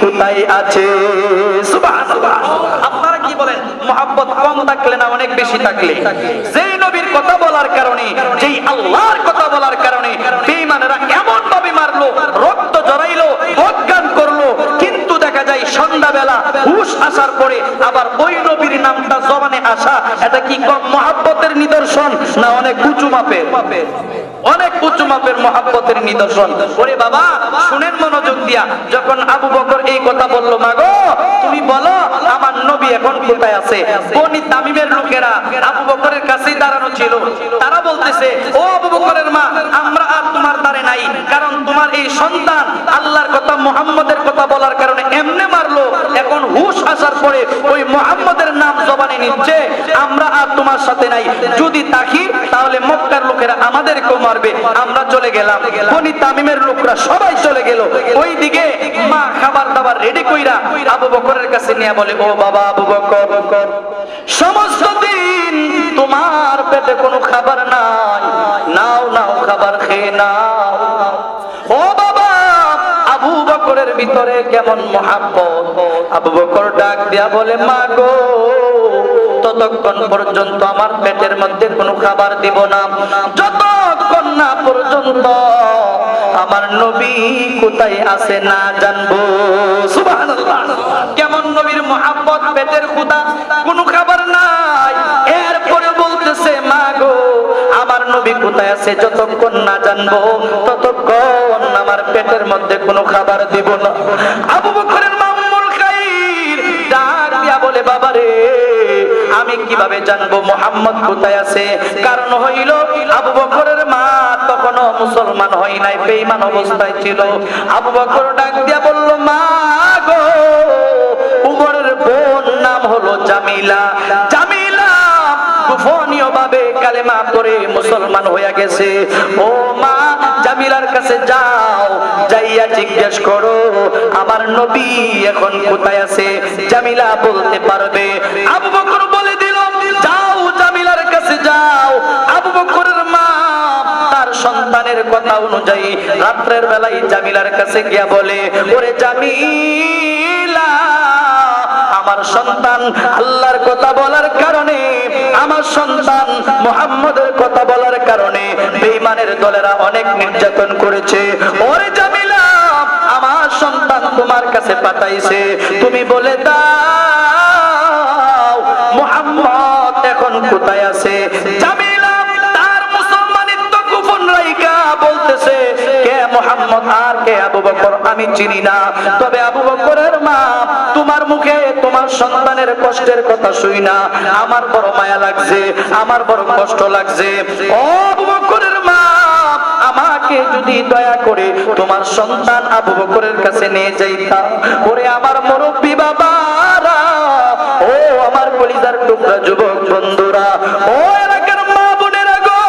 কোথায় আছে? সুবহানাল্লাহ। আপনারা কি বলেন, মুহাব্বত কম থাকলে না অনেক বেশি থাকলে? যেই নবীর কথা বলার কারণে, যেই আল্লাহর কথা বলার কারণে বেঈমানেরা এমন ভাবে মারলো, রক্ত জড়াইলো, অজ্ঞান করলো। কিন্তু দেখা যায় সন্ধ্যাবেলা হুঁশ আসার পরে আবার ওই নবীর নামটা জবানে আসা, এটা কি কম মুহাব্বতের নিদর্শন না অনেক উঁচু মাপের? অনেক উঁচু মাপের মুহাব্বতের নিদর্শন। ওরে বাবা শুনেন মনোযোগ দিয়া, যখন আবু বকর এই কথা বলল, মা গো তুমি বলো আমার নবী এখন কোথায় আছে? বনি তামিমের লোকেরা আবু বকরের কাছেই দাঁড়ানো ছিল। তারা বলতেছে, ও আবু বকরের মা, আমরা আর তোমার দ্বারে নাই, কারণ তোমার এই সন্তান আল্লাহর কথা মুহাম্মদের কথা বলার কারণে এমনে মারলো। এখন হুঁশ আসার পরে ওই মুহাম্মদের নাম জবানে নিচ্ছে, আমরা আর তোমার সাথে নাই। যদি থাকি তাহলে মক্কার লোকেরা আমাদেরকেও মারবে। আমরা চলে গেলাম। বনি তামিমের লোকরা সবাই চলে গেল। ওইদিকে মা খাবার দাবার রেডি কইরা আবু বকরের কাছে নিয়ে বলে, ও বাবা আবু বকর, সমস্ত দিন তোমার পেটে কোনো খাবার নাই, নাও নাও খাবার খেয়ে নাও। ভিতরে কেমন মহাব্বত। আবু বকর ডাক দিয়া বলে, মা গো, ততক্ষণ পর্যন্ত আমার পেটের মধ্যে কোনো খাবার দিব না যতক্ষণ না পর্যন্ত আমার নবী কোথায় আছে না জানবো। সুবহানাল্লাহ, কেমন নবীর মহাব্বত, পেটের ক্ষুধা, কোনো খাবার নাই, এরপরে বলতেছে, মা গো, আমার নবী কোথায় আছে যতক্ষণ না জানবো ততক্ষণ আমার পেটের মধ্যে কোনো খাবার দিব না। আবু বকরের মা উম্মুল খাইর ডাক দিয়া বলে, বাবা রে, আমি কিভাবে জানবো মুহাম্মদ কোথায় আছে? কারণ হইল আবু বকরের মা তখনও মুসলমান হয় নাই, বেঈমান অবস্থায় ছিল। আবু বকর ডাক দিয়া বলল, মা গো, উমরের বোন নাম হলো জামিলা। জামিলা গোপনীয় ভাবে কালেমা পড়ে মুসলমান হয়ে গেছে। ও মা, জামিলার কাছে যাও, যাইয়া জিজ্ঞেস করো আমার নবী এখন কোথায় আছে। জামিলা বলতে পারবে। আবু বকর বলে দিল, যাও, জামিলার কাছে যাও। আবু বকরের মা তার সন্তানের কথা অনুযায়ী রাত্রের বেলায় জামিলার কাছে গিয়া বলে, ওরে জামিলা, আমার সন্তান আল্লাহর কথা বলার কারণে, আমার সন্তান মুহাম্মদের কথা বলার কারণে বেঈমানের দলেরা অনেক নির্যাতন করেছে। ওরে জামিলা, আমার সন্তান তোমার কাছে পাঠাইছে, তুমি বলে দাও মুহাম্মদ এখন কোথায় আছে। জামিলা তার মুসলমানিত্ব গোপন রাইখা বলতেছে, কে মুহাম্মদ আর কে আবু বকর আমি চিনি না, তবে আবু বকরের মা, তোমার মুখে তোমার সন্তানের কষ্টের কথা শুই না আমার বড় মায়া লাগছে, আমার বড় কষ্ট লাগছে। ও আবু বকরের মা, আমাকে যদি দয়া করে তোমার সন্তান আবু বকরের কাছে নিয়ে যাইতা। ওরে আমার মুরব্বী বাবারা, ও আমার কলিজার টুকরা যুবক বন্ধুরা, ও এলাকার মা বোনেরা গো,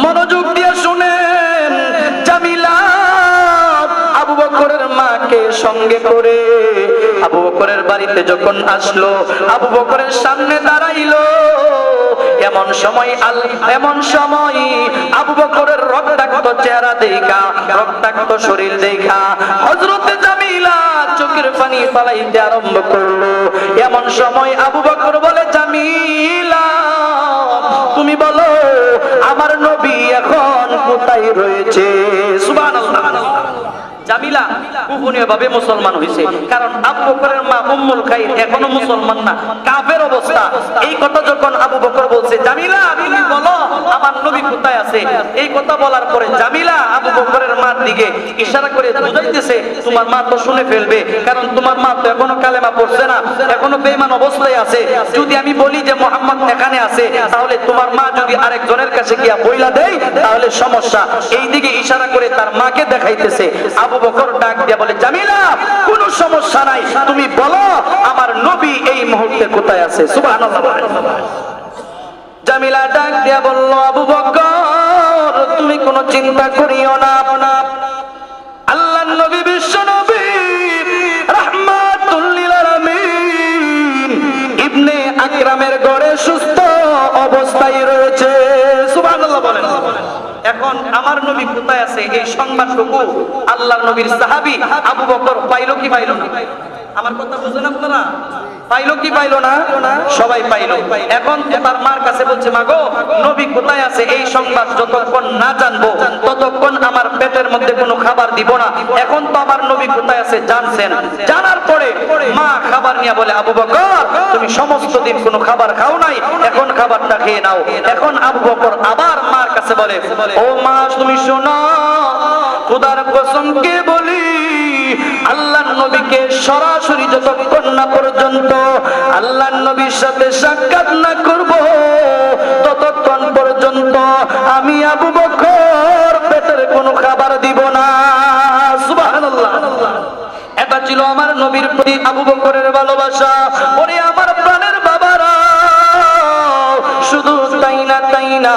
মনোযোগ দিয়ে শুনেন। জামিলা আবু বকরের মাকে সঙ্গে করে আবু বকরের বাড়িতে যখন আসলো, আবু বকরের সামনে দাঁড়াইলো। এমন সময় আবু বকরের রক্তাক্ত চেহারা দেখা, রক্তাক্ত শরীর দেখা হযরতে জামিলা চোখের পানি পালাইতে আরম্ভ করলো। এমন সময় আবু বকর বলে, জামিলা, তুমি বলো আমার নবী এখন কোথায় রয়েছে? সুবহানাল্লাহ। জামিলা গোপনীয় ভাবে মুসলমান হয়েছে, কারণ আবু বকরের মা উম্মুল খাইর এখনো মুসলমান না, কাফের অবস্থা। এই কথা যখন আবু বকর বলছে, জামিলা তুমি বলো আমার নবী কোথায় আছে, এই কথা বলার পরে জামিলা আবু বকরের মার দিকে ইশারা করে বুঝাইতেছে, তোমার মা তো শুনে ফেলবে, কারণ তোমার মা তো এখনো কালেমা পড়ছে না, এখনো বেঈমান অবস্থায় আছে। যদি আমি বলি যে মুহাম্মদ এখানে আছে, তাহলে তোমার মা যদি আরেকজনের কাছে গিয়া বইলা দেয় তাহলে সমস্যা। এই দিকে ইশারা করে তার মাকে দেখাইতেছে। আবু বকর ডাক দিয়া বলে, জামিলা, কোনো সমস্যা নাই, তুমি বলো আমার নবী এই মুহূর্তে কোথায় আছে। সুবহানাল্লাহ। জামিলা ডাক দিয়া বলল, আবু বকর তুমি কোনো চিন্তা করিও না, আল্লাহর নবী বিশ্ব নবী রাহমাতুল লিল আলামিন ইবনে আকরামের ঘরে সুস্থ অবস্থায় রয়েছে। সুবহানাল্লাহ বলেন। এখন আমার নবী কোথায় আছে এই সংবাদটুকু আল্লাহর নবীর সাহাবী আবু বকর পাইলো কি পাইলো না? আমার কথা বুঝেন আপনারা? পাইলো কি পাইলো না? সবাই পাইলো। এখন তার মার কাছে বলছে, মা গো, নবী কোথায় আছে এই সংবাদ যতক্ষণ না জানবো ততক্ষণ আমার পেটের মধ্যে কোনো খাবার দিব না। এখন তো আমার নবী কোথায় আছে জানছেন, জানার পরে মা খাবার নিয়ে বলে, আবু বকর তুমি সমস্ত দিন কোনো খাবার খাও নাই, এখন খাবারটা খেয়ে নাও। এখন আবু বকর আবার মার কাছে বলে, ও মা তুমি শোনো, খোদার কসম কে বলি, আল্লাহর নবীকে সরাসরি যতক্ষণ না পর্যন্ত আল্লাহর নবীর সাথে সাক্ষাৎ না করব ততক্ষণ পর্যন্ত আমি আবু বকর পেটের কোনো খাবার দিব না। সুবহানাল্লাহ। এটা ছিল আমার নবীর প্রতি আবু বকরের ভালোবাসা। ওরে আমার প্রাণের বাবারা, শুধু তাই না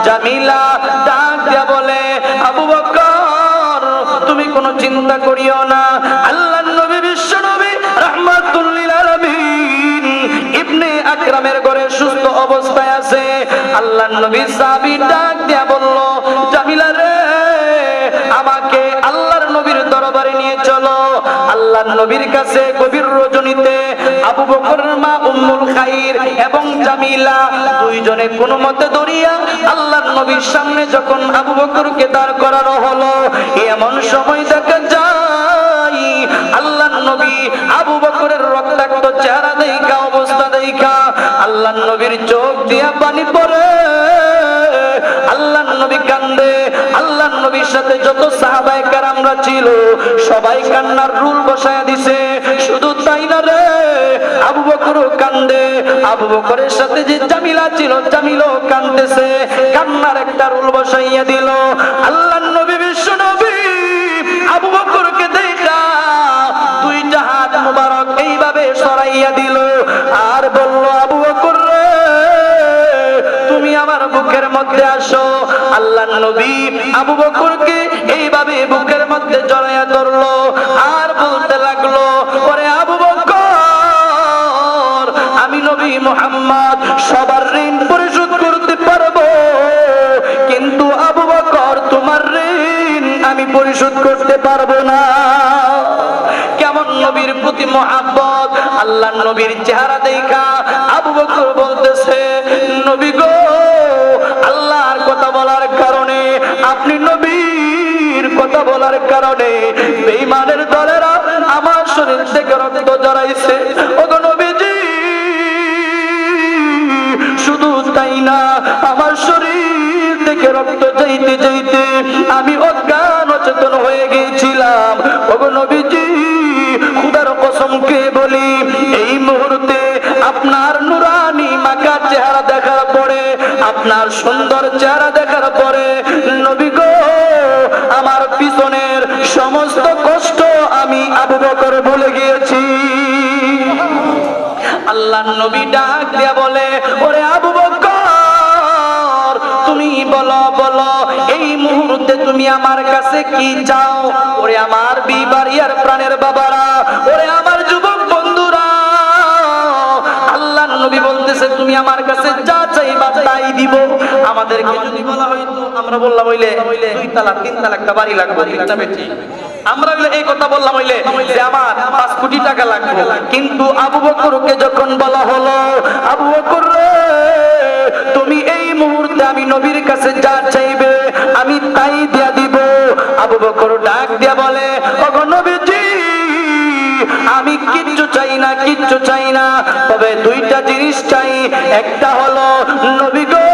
জামিলা ডাক দিয়া বলে, আবু বকর তুমি কোনো চিন্তা করিও না, আল্লাহর নবী বিশ্ব নবী রাহমাতুল লিল আলামিন ইবনে আকরামের ঘরে সুস্থ অবস্থায় আছে। আল্লাহর নবী সাহাবী ডাক দিয়া বলল, জামিলা রে, আমাকে আল্লাহর নবীর আল্লাহর নবীর কাছে গভীর রজনীতে আবু বকরের মা উম্মুল খাইর এবং জামিলা দুইজনে কোনো মতে দৌড়িয়া আল্লাহর নবীর সামনে যখন আবু বকরকে দাঁড় করানো হলো, এমন সময় দেখা যায় আল্লাহর নবী আবু বকরের রক্তাক্ত চেহারা দেখা, অবস্থা দেখা আল্লাহর নবীর চোখ দিয়া পানি পড়ে, আল্লাহর নবী কান্দে। আল্লাহর নবীর সাথে যত সাহাবায়ে কেরামরা ছিল সবাই কান্নার রুল বসায়া দিছে। শুধু তাই না রে, আবু বকরও কান্দে, আবু বকরের সাথে যে জামিলা ছিল জামিলাও কান্দতেছে, কান্নার একটা রুল বসাইয়া দিল। আল্লাহর নবী বিশ্ব নবী আবু বকরকে দেখা দুইটা হাত মুবারক এইভাবে সরাইয়া দিল আর বলল, আবু বকর রে তুমি আমার বুকের মধ্যে আসো। আল্লাহর নবী আবু বকরকে এইভাবে বুকের মধ্যে জড়াইয়া ধরলো আর বলতে লাগলো, ওরে আবু বকর, আমি নবী মুহাম্মদ সবার ঋণ পরিশোধ করতে পারবো, কিন্তু আবু বকর তোমার ঋণ আমি পরিশোধ করতে পারবো না। কেমন নবীর প্রতি মহব্বত! আল্লাহর নবীর চেহারা দেখা আবু বকর বলতেছে, নবী গো, আল্লাহর কথা বলার কারণে, আপনি নবীর কথা বলার কারণে বেঈমানের দলেরা আমার শরীর থেকে রক্ত ঝরাইছে। ওগো নবীজি, শুধু তাই না, আমার শরীর থেকে রক্ত যাইতে যাইতে আমি অজ্ঞান অচেতন হয়ে গিয়েছিলাম। ওগো নবীজি, খুদার কসমকে বলি, এই মুহূর্তে আপনার নুরানি মাকা চেহারা দেখার পরে, আপনার সুন্দর চেহারা দেখার পরে নবী গো, আমার পিছনের সমস্ত কষ্ট আমি আবু বকর ভুলে গিয়েছি। আল্লাহর নবী ডাক দিয়া বলে, ওরে আবু বকর, তুমি বলো বলো, এই মুহূর্তে তুমি আমার কাছে কি চাও? ওরে আমার বিবারিয়ার প্রাণের বাবারা, ওরে আমার যুবক বন্ধুরা, আল্লাহর নবী বলতেছে, তুমি আমার কাছে যা চাইবা তাই দিব। আমাদেরকে যদি বলা হইতো, আমরা বললাম হইলে 2 তালাক 3 তালাক একটা বাড়ি লাগবে, আমরা হইলে এই কথা বললাম হইলে যে আমার 5 কোটি টাকা লাগবে, কিন্তু আবু বকরকে যখন বলা হলো, আবু বকর রে তুমি এই মুহূর্তে আমি নবীর কাছে যা চাইবে আমি তাই দিয়া দিব। আবু বকর ডাক দিয়া বলে, ওগো নবীজি, আমি কিচ্ছু চাই না, কিচ্ছু চাই না, তবে 2টা জিনিস চাই। একটা হলো নবী গো,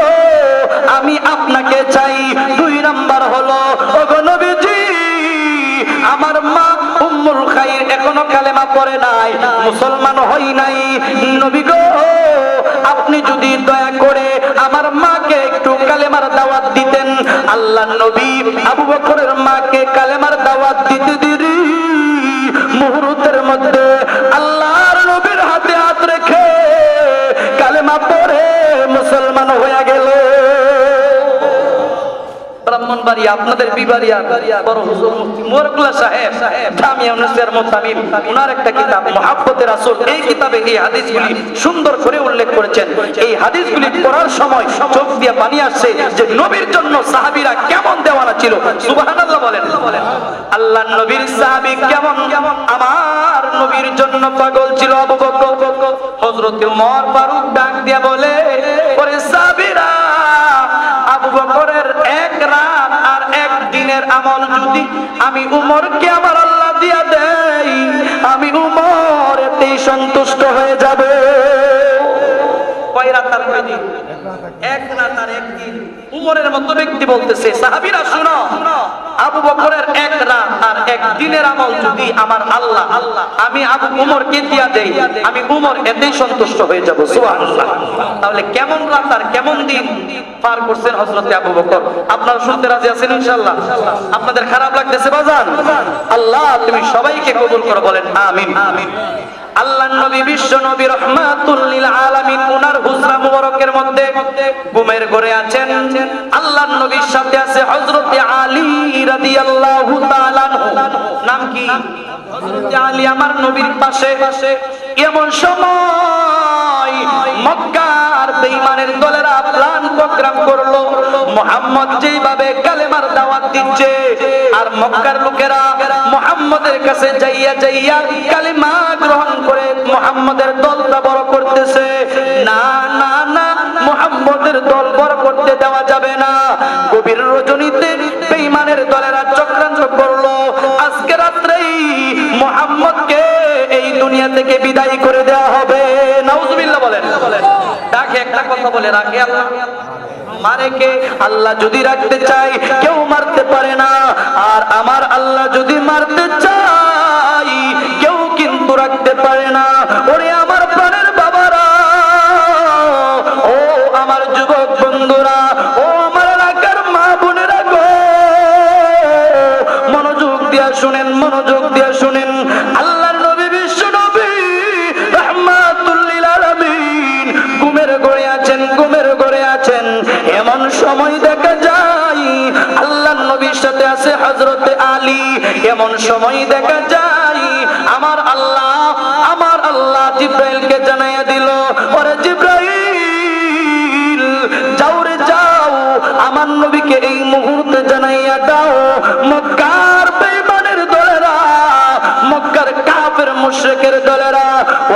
আমি আপনাকে চাই। 2 নাম্বার হলো, ওগো নবীজি, আমার মা উম্মুল খাইর এখনো কালেমা পড়ে নাই, মুসলমান হই নাই। নবী গো, আপনি যদি দয়া করে আমার মাকে একটু কালেমার দাওয়াত দিতেন। আল্লাহর নবী আবু বকরের মাকে কালেমার দাওয়াত দিতে দেরি মুহূর্তের মধ্যে আল্লাহর নবীর হাতে হাত রেখে কালেমা পড়ে মুসলমান হয়ে গেল। ব্রাহ্মণবাড়িয়া, আপনাদের বিবাড়িয়া বড় হুজুর মুফতি মোরকুল্লাহ সাহেব জামিয়া উনিসের মুতামিম, ওনার একটা কিতাব মুহাব্বতে রাসূল, এই কিতাবে এই হাদিসগুলি সুন্দর করে উল্লেখ করেছেন। এই হাদিসগুলি পড়ার সময় চোখ দিয়ে পানি আসছে যে নবীর জন্য সাহাবীরা কেমন দেওয়ানা ছিল। সুবহানাল্লাহ বলেন। আল্লাহর নবীর সাহাবী কেমন, আমার নবীর জন্য পাগল ছিল আবু বকর। হযরত ওমর ফারুক ডাক দিয়া বলে, ওরে সাহাবীরা, আবু বকরের 1 রাত আর 1 দিনের আমল যদি আমি উমরকে আমার আল্লাহ দিয়া দেই, আমি উমর এতেই সন্তুষ্ট হয়ে যাবে। কয় রাত আর কয় দিন? 1 রাত আর 1 দিন। উমরের মতো ব্যক্তি বলতেছে, সাহাবীরা শুনো, আবু বকরের 1 রাত আর 1 দিনের আমল যদি আমার আল্লাহ আমি আবু উমরকে দিয়া দেই, আমি উমর এতেই সন্তুষ্ট হয়ে যাব। সুবহানাল্লাহ। তাহলে কেমন রাত আর কেমন দিন পার করছেন হযরত আবু বকর? আপনারা শুনতে রাজি আছেন ইনশাআল্লাহ? আপনাদের খারাপ লাগতেছে বাজান? আল্লাহ তুমি সবাইকে কবুল করো, বলেন আমিন। আল্লাহর নবী বিশ্ব নবী রাহমাতুল লিল আলামিন, ওনার হুজরা মুবারকের মধ্যে ঘুমের ঘরে আছেন। আল্লাহর নবীর সাথে আছে হযরত আলী রাদিয়াল্লাহু তাআলা আনহু। নাম কি? হযরত আলী আমার নবীর পাশে। এমন সময় মক্কার বেঈমানের দলেরা প্ল্যান প্রোগ্রাম করলো। মুহাম্মদ যেইভাবে কালেমার দাওয়াত দিচ্ছে আর মক্কার লোকেরা মুহাম্মদের কাছে যাইয়া যাইয়া কালেমা গ্রহণ করে মুহাম্মদের দলটা বড় করতেছে। না না না, মুহাম্মদের দল বড় করতে দেওয়া যাবে না। গভীর রজনীতে বেঈমানের দলেরা চক্রান্ত করলো। আজকে রাত্রেই মুহাম্মদকে এই দুনিয়া থেকে বিদায় করে দেওয়া হবে। নাউজুবিল্লাহ বলেন। তাকে একটা কথা বলে রাখে, আল্লাহ মারে কে? আল্লাহ যদি রাখতে চাই কেউ মারতে পারে না, আর আমার আল্লাহ যদি মারতে চাই কেউ কিন্তু রাখতে পারে না। ওরে আমার প্রাণের বাবারা, ও আমার যুবক বন্ধুরা, ও আমার এলাকার মা বোনেরা গো, মনোযোগ দিয়া শুনেন, মনোযোগ দিয়া শুনেন। আল্লাহর নবী বিশ্ব নবী রাহমাতুল লিল আলামিন ঘুমের ঘরে আছেন, ঘুমের ঘরে আছেন। এমন সময় দেখা যায় আল্লাহর নবীর সাথে আছে হযরতে আলী। এমন সময় দেখা যায় আমার আল্লাহ জিব্রাইলকে জানাইয়া দিল, ওরে জিব্রাইল যাও রে যাও, আমার নবীকে এই মুহূর্তে জানাইয়া দাও মক্কার বেঈমানের দলেরা, মক্কার কাফের মুশরিকের দলেরা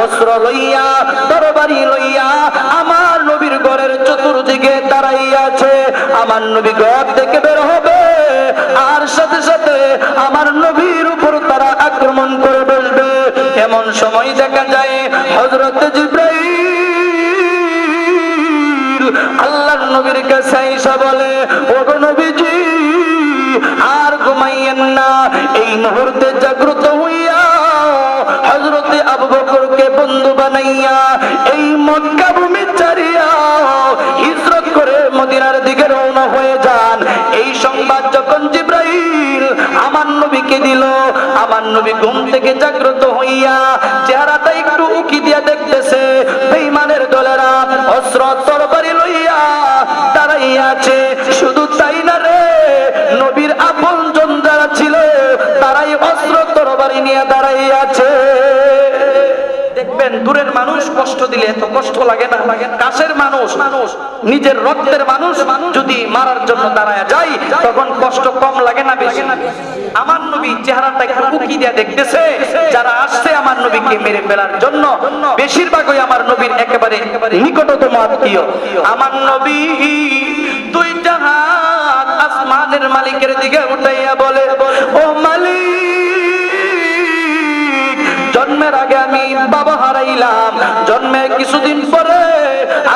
অস্ত্র লইয়া তরবারি লইয়া আমার নবীর ঘরের চতুর্দিকে দাঁড়াইয়া আছে। আমার নবী ঘর থেকে বের হবে আর সাথে সাথে আমার নবীর উপর তারা আক্রমণ করে বসবে। এমন সময় দেখা যায় হযরত জিব্রাইল আল্লাহর নবীর কাছে এসে বলে, ওগো নবীজি আর ঘুমাইয়েন না, এই মুহূর্তে জাগ্রত হইয়া হযরতে আবু বকরকে বন্ধু বানাইয়া এই মক্কা ভূমি ছাড়িয়া হিজরত করে মদিনার দিকে রওনা হয়ে যান। এই সংবাদ যখন জিব্রাইল আমার নবীকে দিল, আমার নবী ঘুম থেকে জাগ্রত হইয়া চেহারাটা একটু উকি দিয়া দেখতেছে বেঈমানের দলেরা অস্ত্র তরবারি লইয়া দাঁড়াইয়া আছে। শুধু তাই না রে, নবীর আপনজন যারা ছিল তারাই অস্ত্র তরবারি নিয়ে দাঁড়াইয়া আছে। দেখবেন দূরের মানুষ কষ্ট দিলে এত কষ্ট লাগে না, কাছের মানুষ, নিজের রক্তের মানুষ যদি মারার জন্য দাঁড়ায় যায় তখন কষ্ট কম লাগে না বেশি? আমার নবী চেহারাটা একটু উকি দিয়ে দেখতেছে, যারা আসছে আমার নবীকে মেরে ফেলার জন্য বেশিরভাগই আমার নবীর একেবারে নিকটতম আত্মীয়। আমার নবী দুইটা হাত আসমানের মালিকের দিকে উঠাইয়া বলে, ও মালিক, জন্মের আগে আমি বাবা হারাইলাম, জন্মের কিছুদিন পরে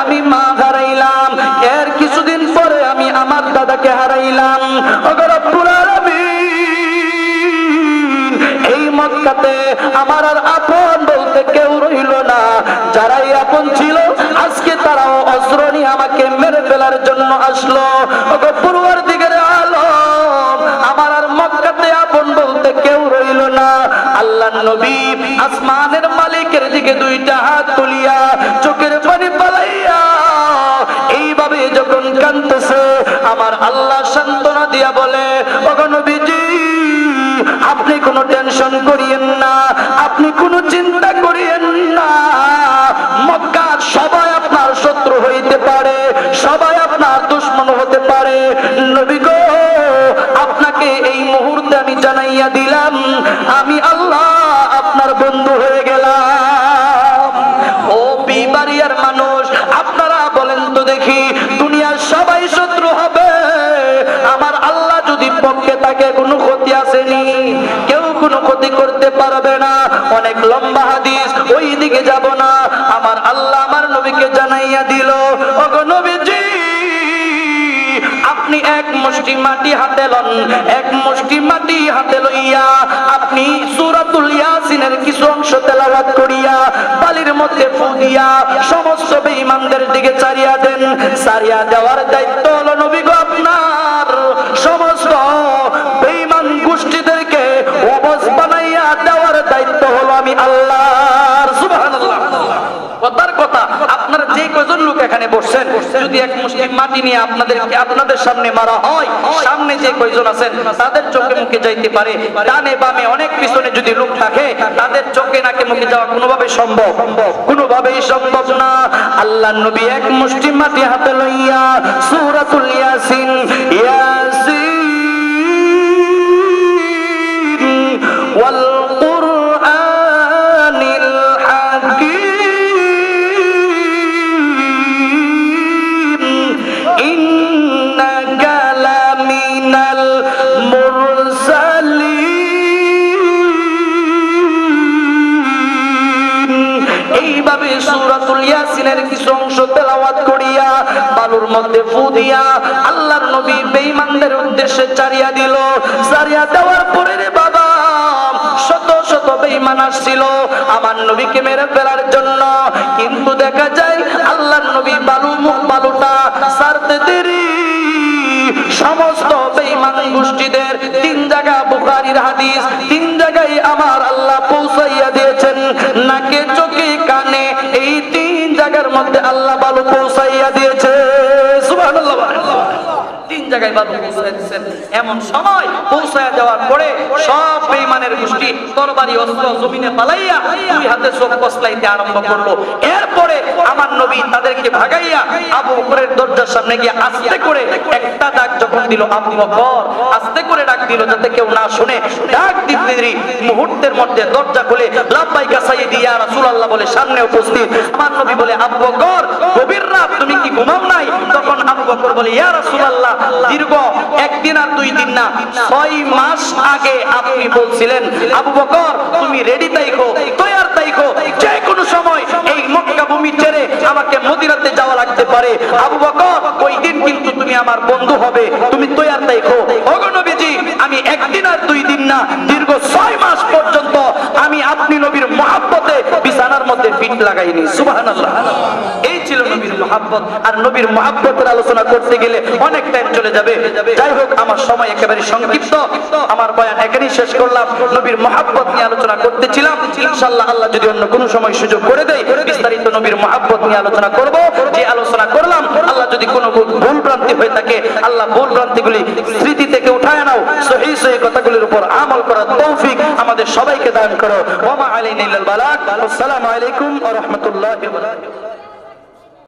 আমি মা হারাইলাম, এর কিছুদিন পরে আমি আমার দাদাকে হারাইলাম। ওগো রব্বুল আলামিন, এই মক্কাতে আমার আর আপন বলতে কেউ রইল না। যারাই আপন ছিল আজকে তারাও অস্ত্র নিয়ে আমাকে মেরে ফেলার জন্য আসলো। ওগো পরওয়ারদিগারে আলম, আমার আর মক্কাতে আপন বলতে কেউ রইল না। আল্লাহর নবী আসমানের মালিকের দিকে দুইটা হাত তুলিয়া চোখের পানি পালাইয়া এইভাবে যখন কাঁদতেছে, আমার আল্লাহ সান্ত্বনা দিয়া বলে, ওগো নবীজি আপনি কোনো টেনশন করিয়েন না, আপনি কোনো চিন্তা করিয়েন না। মক্কার সবাই আপনার শত্রু হইতে পারে, সবাই আপনার দুশমন হতে পারে, নবী গো আপনাকে এই মুহূর্তে আমি জানাইয়া দিলাম আমি আল্লাহ আপনার বন্ধু হয়ে গেলাম। ও বিবারিয়ার মানুষ, আপনারা বলেন তো দেখি, দুনিয়ার সবাই শত্রু হবে, আমার আল্লাহ যদি পক্ষে থাকে কোনো ক্ষতি আসেনি, কেউ কোনো ক্ষতি করতে পারবে না। অনেক লম্বা হাদিস, ওই দিকে যাব না। আমার আল্লাহ আমার নবীকে জানাইয়া দিল, ওগো নবীজি আপনি এক মুষ্টি মাটি হাতে লন, এক মুষ্টি মাটি হাতে লইয়া আপনি সূরাতুল ইয়াসিনের কিছু অংশ তেলাওয়াত করিয়া বালির মধ্যে ফু দিয়া সমস্ত বেঈমানদের দিকে ছাড়িয়া দেন। ছাড়িয়া দেওয়ার দায়িত্ব হলো নবী গো আপনার। সমস্ত বেঈমান গোষ্ঠীদেরকে অবশ বানাইয়া দেওয়ার দায়িত্ব হলো আমি আল্লাহর। সুবহানাল্লাহ। কথার কথা, আপনারা যে কয়জন লোক এখানে বসছেন, যদি এক মুষ্টি মাটি নিয়ে আপনাদের সামনে মারা হয়, সামনে যে কয়জন আছেন তাদের চোখে মুখে যাইতে পারে, ডানে বামে অনেক পিছনে যদি লোক থাকে তাদের চোখে নাকে মুখে যাওয়া কোনোভাবে সম্ভব? কোনোভাবেই সম্ভব না। আল্লাহর নবী এক মুষ্টি মাটি হাতে লইয়া সূরাতুল ইয়াসিন ওয়াল কুরআনিল হাকীম ইন্নাকা লামিনাল মুরসালিন, এইভাবে সূরাতুল ইয়াসিনের কিছু অংশ তেলাওয়াত করিয়া বালুর মধ্যে ফু দিয়া আল্লাহর নবী বেঈমানদের উদ্দেশ্যে চারিয়া দিল। চারিয়া দেওয়ার পরে রে বাবা, শত শত বেঈমান আসছিল আমার নবীকে মেরে ফেলার জন্য, কিন্তু দেখা যায় আল্লাহর নবী বালুটা সারতে দেরি সমস্ত বেঈমান গোষ্ঠীদের তিন জায়গা বুখারীর হাদিস, তিন জায়গায় আমার আল্লাহ পৌঁছাইয়া দিয়েছেন, নাকে চোখে কানে এই তিন জায়গার মধ্যে আল্লাহ বালু পৌঁছাইয়া দিয়েছে। সুবহানাল্লাহ, তিন জায়গায় বালু পৌঁছাইয়া দিয়েছেন। এমন সময় পৌঁছায়া যাওয়ার পরে সব বেঈমানের গোষ্ঠী তরবারি অস্ত্র জমিনে ফালাইয়া দুই হাতে চোখ কসলাইতে আরম্ভ করলো। এরপরে আমার নবী তাদেরকে ভাগাইয়া আবু বকরের দরজার সামনে গিয়ে আস্তে করে একটা ডাক যখন দিল, আবু বকর আস্তে করে ডাক দিল যাতে কেউ না শুনে। ডাক দিতে দেরি মুহূর্তের মধ্যে দরজা খুলে লাব্বাইকা সাইয়্যিদি ইয়া রাসূলুল্লাহ বলে সামনে উপস্থিত। আমার নবী বলে, আবু বকর গভীর রাত তুমি কি ঘুমাও নাই? তখন আবু বকর বলে, ইয়া রাসূলুল্লাহ দীর্ঘ একদিন আর 2 দিন না 6 মাস আগে আপনি বলছিলেন আবু বকর তুমি রেডি তাইকো, তৈয়ার তাইকো, যে কোনো সময় এই মক্কা ভূমি ছেড়ে আমাকে মদিনাতে যাওয়া লাগতে পারে। আবু বকর ওই দিন কিন্তু তুমি আমার বন্ধু হবে, তুমি তৈয়ার তাইকো। ওগো নবীজি, আমি একদিন আর 2 দিন না দীর্ঘ 6 মাস পর্যন্ত আমি আপনি নবীর মহব্বতে বিছানার মধ্যে ফিট লাগাইনি। সুবহানাল্লাহ, এই ছিল নবীর মহব্বত। আর নবীর মহব্বতের আলোচনা করতে গেলে অনেক টাইম চলে যাবে। যাই হোক, আমার সময় একেবারে সংক্ষিপ্ত, আমার বয়ান এখানেই শেষ করলাম। নবীর মহব্বত নিয়ে আলোচনা করতেছিলাম, ইনশাআল্লাহ আল্লাহ যদি অন্য কোনো সময় সুযোগ করে দেয় বিস্তারিত নবীর মহব্বত নিয়ে আলোচনা করব। যে আলোচনা করলাম আল্লাহ যদি কোনো ভুল ভ্রান্তি হয়ে থাকে আল্লাহ ভুল ভ্রান্তিগুলি স্মৃতি থেকে উঠায় নাও, সহিহ সহিহ কথাগুলির উপর আমল করার তৌফিক আমাদের সবাইকে দান করো। ওয়া মা আলাইনা ইল্লাল বালাগ। আসসালামু আলাইকুম ওয়া রাহমাতুল্লাহি ওয়া বারাকাতুহু।